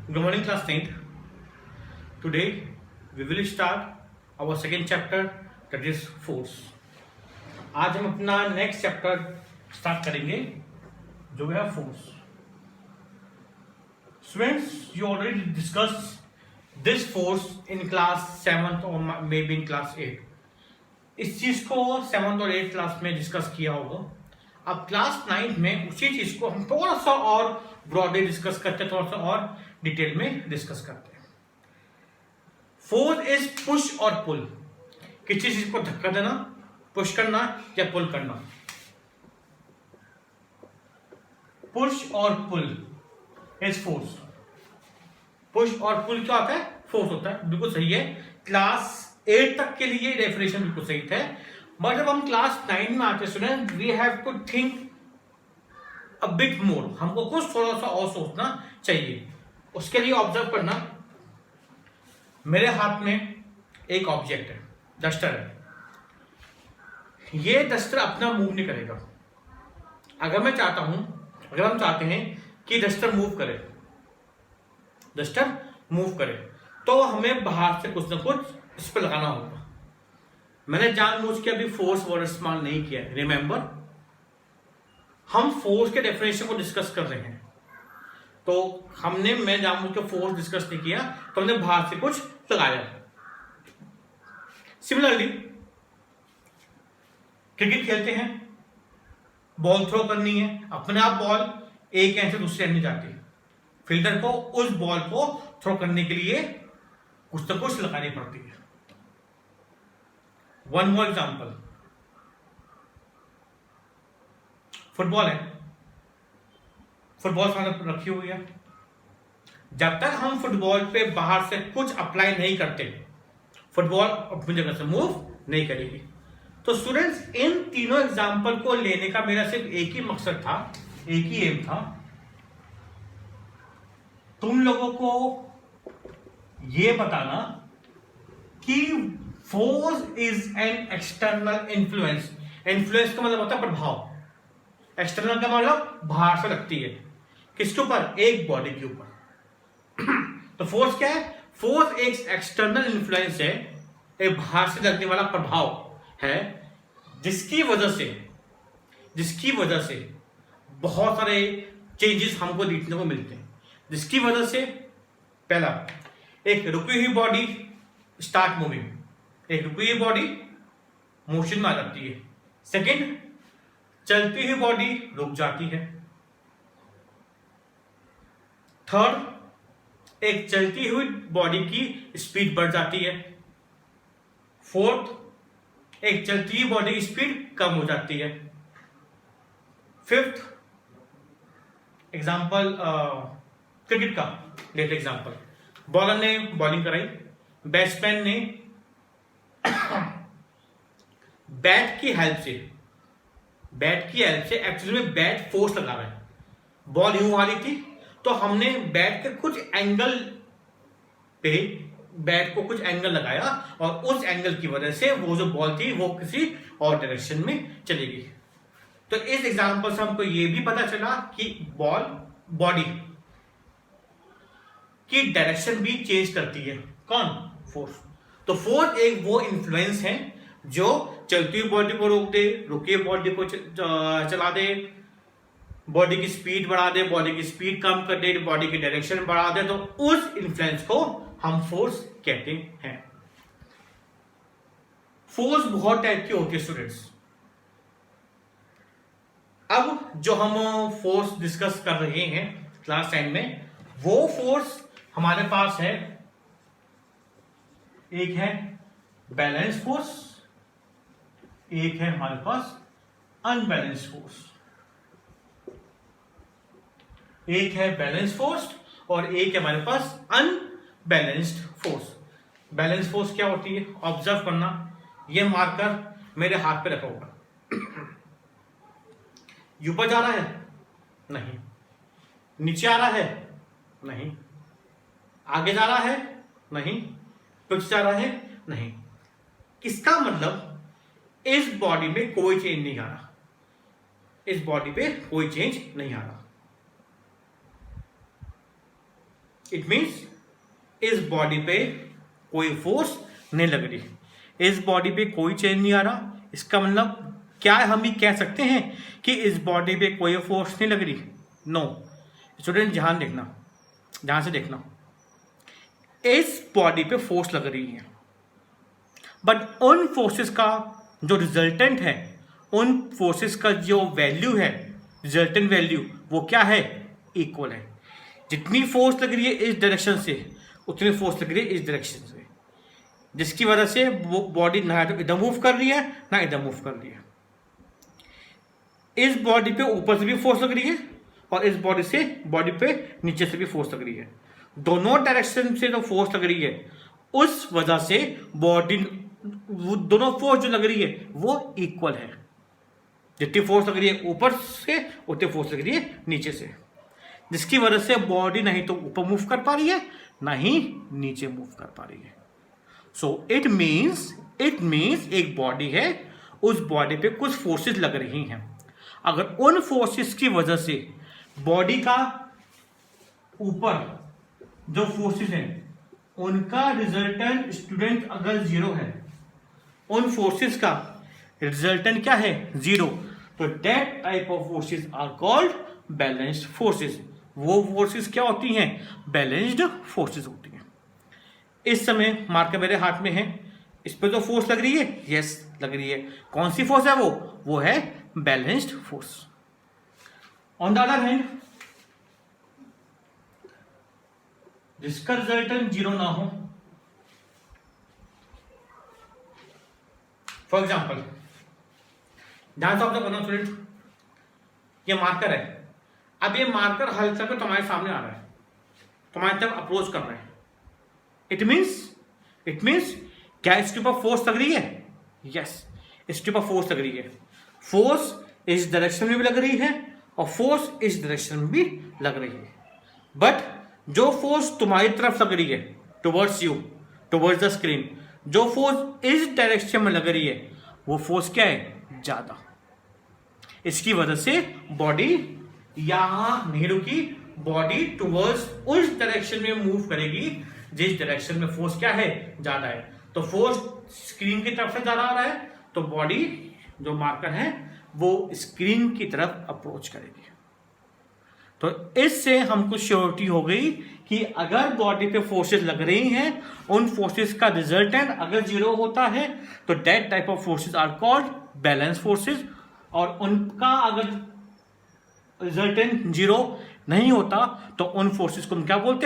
Good morning, class 9th. Today we will start our second chapter, that is force. आज हम अपना next chapter start करेंगे जो है force. Students, you already discussed this force in class 7th or maybe in class 8. इस चीज को 7th और 8th क्लास में डिस्कस किया होगा. अब क्लास 9th में उसी चीज को हम थोड़ा सा और ब्रॉडली डिस्कस करते हैं, थोड़ा सा और डिटेल में डिस्कस करते हैं. फोर्स इज पुश और पुल. किसी चीज को धक्का देना, पुश करना या पुल करना. पुश और पुल इज फोर्स. पुश और पुल क्या होता है? फोर्स होता है. बिल्कुल सही है. क्लास 8 तक के लिए डेफिनेशन बिल्कुल सही थे. बट जब हम क्लास 9 में आते student, we have to think a bit more. हमको कुछ थोड़ा सा और सोचना चाहिए. उसके लिए ऑब्जर्व करना, मेरे हाथ में एक ऑब्जेक्ट है, डस्टर है. ये डस्टर अपना मूव नहीं करेगा. अगर मैं चाहता हूं, अगर हम चाहते हैं कि डस्टर मूव करे, डस्टर मूव करे, तो हमें बाहर से कुछ ना कुछ इस पर लगाना होगा. मैंने जानबूझ के अभी फोर्स वर्ड इस्तेमाल नहीं किया. रिमेंबर, हम फोर्स के डेफिनेशन को डिस्कस कर रहे हैं, तो मैं जानबूझ के फोर्स डिस्कस नहीं किया, तो हमने बाहर से कुछ लगाया. सिमिलरली क्रिकेट खेलते हैं, बॉल थ्रो करनी है, अपने आप बॉल एक एंड से दूसरे एंड में जाती है. फील्डर को उस बॉल को थ्रो करने के लिए कुछ ना कुछ लगानी पड़ती है. वन मोर एग्जांपल, फुटबॉल है. फुटबॉल सामने रखी हुई है. जब तक हम फुटबॉल पे बाहर से कुछ अप्लाई नहीं करते, फुटबॉल अपनी जगह से मूव नहीं करेगी. तो स्टूडेंट्स, इन तीनों एग्जांपल को लेने का मेरा सिर्फ एक ही मकसद था, एक ही एम था, तुम लोगों को यह बताना कि force is an external influence. Influence का मतलब होता है प्रभाव. एक्सटर्नल का मतलब बाहर से लगती है. किसके ऊपर? एक बॉडी के ऊपर. तो फोर्स क्या है? फोर्स एक एक्सटर्नल इन्फ्लुएंस है, एक बाहर से लगने वाला प्रभाव है, जिसकी वजह से बहुत सारे चेंजेस हमको देखने को मिलते हैं. जिसकी वजह से पहला, एक रुकी हुई बॉडी स्टार्ट मूविंग. एक रुकी हुई बॉडी मोशन में आ जाती है. सेकंड, चलती हुई बॉडी रुक जाती है. थर्ड, एक चलती हुई बॉडी की स्पीड बढ़ जाती है. फोर्थ, एक चलती हुई बॉडी की स्पीड कम हो जाती है. फिफ्थ, एग्जांपल क्रिकेट का लेट एग्जांपल, बॉलर ने बॉलिंग कराई, बैट्समैन ने बैट की हेल्प से एक्चुअली में बैट फोर्स लगा रहा है. बॉल यूं आ रही थी, तो हमने बैट के कुछ एंगल पे बैट को कुछ एंगल लगाया, और उस एंगल की वजह से वो जो बॉल थी वो किसी और डायरेक्शन में चली गई. तो इस एग्जांपल से हमको ये भी पता चला कि बॉडी की डायरेक्शन भी चेंज करती है. कौन? फोर्स. तो फोर्स एक वो इन्फ्लुएंस है जो चलती हुई बॉडी को रोक दे, रुकी हुई बॉडी को चला दे, बॉडी की स्पीड बढ़ा दे, बॉडी की स्पीड कम कर दे, बॉडी की डायरेक्शन बढ़ा दे. तो उस इन्फ्लुएंस को हम फोर्स कहते हैं. फोर्स बहुत टाइप की होती है स्टूडेंट्स. अब जो हम फोर्स डिस्कस कर रहे हैं क्लास 10 में, वो फोर्स हमारे पास है. एक है बैलेंस फोर्स, एक है हमारे पास अनबैलेंस फोर्स. एक है बैलेंस फोर्स और एक है हमारे पास अनबैलेंस्ड फोर्स. बैलेंस फोर्स क्या होती है? ऑब्जर्व करना. ये मार्कर मेरे हाथ पे रखा होगा. ऊपर जा रहा है? नहीं. नीचे आ रहा है? नहीं. आगे जा रहा है? नहीं. पीछे जा रहा है? नहीं. इसका मतलब इस बॉडी में कोई चेंज नहीं आ रहा. इस बॉडी पे कोई चेंज नहीं आ रहा. इट मीन्स इस बॉडी पे कोई फोर्स नहीं लग रही, इस बॉडी पे कोई चेंज नहीं आ रहा। इसका मतलब क्या हम भी कह सकते हैं कि इस बॉडी पे कोई फोर्स नहीं लग रही? नो। स्टूडेंट ध्यान देखना, ध्यान से देखना, इस बॉडी पे फोर्स लग रही है, बट उन फोर्सेस का जो रिजल्टेंट है, उन फोर्सेस का जो वैल्यू है, रिजल्टेंट वैल्यू, वो क्या है? इक्वल है। जितनी फोर्स लग रही है इस डायरेक्शन से, उतनी फोर्स लग रही है इस डायरेक्शन से, जिसकी वजह से वो बॉडी ना तो इधर मूव कर रही है ना इधर मूव कर रही है। इस बॉडी पे ऊपर से भी फोर्स लग रही है और इस बॉडी पे नीचे से भी फोर्स लग रही है। दोनों डायरेक्शन से जो फोर्स लग रही है, उस वजह से बॉडी, दोनों फोर्स जो लग रही है वो इक्वल है। जितनी फोर्स लग रही है ऊपर से, उतनी फोर्स लग रही है नीचे से, जिसकी वजह से बॉडी नहीं तो ऊपर मूव कर पा रही है ना ही नीचे मूव कर पा रही है। सो इट मीन्स एक बॉडी है, उस बॉडी पे कुछ फोर्सेस लग रही हैं। अगर उन फोर्सेस की वजह से बॉडी का ऊपर जो फोर्सेस हैं उनका रिजल्टेंट स्टूडेंट अगर जीरो है, उन फोर्सेस का रिजल्टेंट क्या है? जीरो, तो that type of forces are called balanced forces. वो फोर्सेस क्या होती हैं? बैलेंस्ड फोर्सेस होती हैं। इस समय मार्कर मेरे हाथ में है, इस पर जो फोर्स लग रही है, यस लग रही है। कौन सी फोर्स है वो है balanced force. On the other hand, जिसका रिजल्टेंट जीरो ना हो, फॉर एग्जाम्पल ध्यान से ऑब्जर्व करना स्टूडेंट, ये मार्कर है। अब ये मार्कर हल्का पे तुम्हारे सामने आ रहा है, तुम्हारी तरफ अप्रोच कर रहा है। इट मीन्स क्या इसके ऊपर फोर्स लग रही है? यस, इसके ऊपर फोर्स लग रही है। फोर्स इस डायरेक्शन में भी लग रही है और फोर्स इस डायरेक्शन में भी लग रही है। बट जो फोर्स तुम्हारी तरफ लग रही है, towards you, towards the screen, जो फोर्स इस डायरेक्शन में लग रही है, वो फोर्स क्या है? ज्यादा। इसकी वजह से बॉडी यहां नहीं रुकी, बॉडी टुवर्ड्स उस डायरेक्शन में मूव करेगी जिस डायरेक्शन में फोर्स क्या है? ज्यादा है। तो फोर्स स्क्रीन की तरफ से ज्यादा आ रहा है, तो बॉडी जो मार्कर है वो स्क्रीन की तरफ अप्रोच करेगी। तो इससे हमको श्योरिटी हो गई कि अगर बॉडी पे फोर्सेस लग रही हैं, उन फोर्सेस का रिजल्टेंट अगर जीरो होता है तो that type of forces are called balance forces, और उनका अगर रिजल्टेंट जीरो नहीं होता तो उन फोर्सेस को हम क्या बोलते हैं?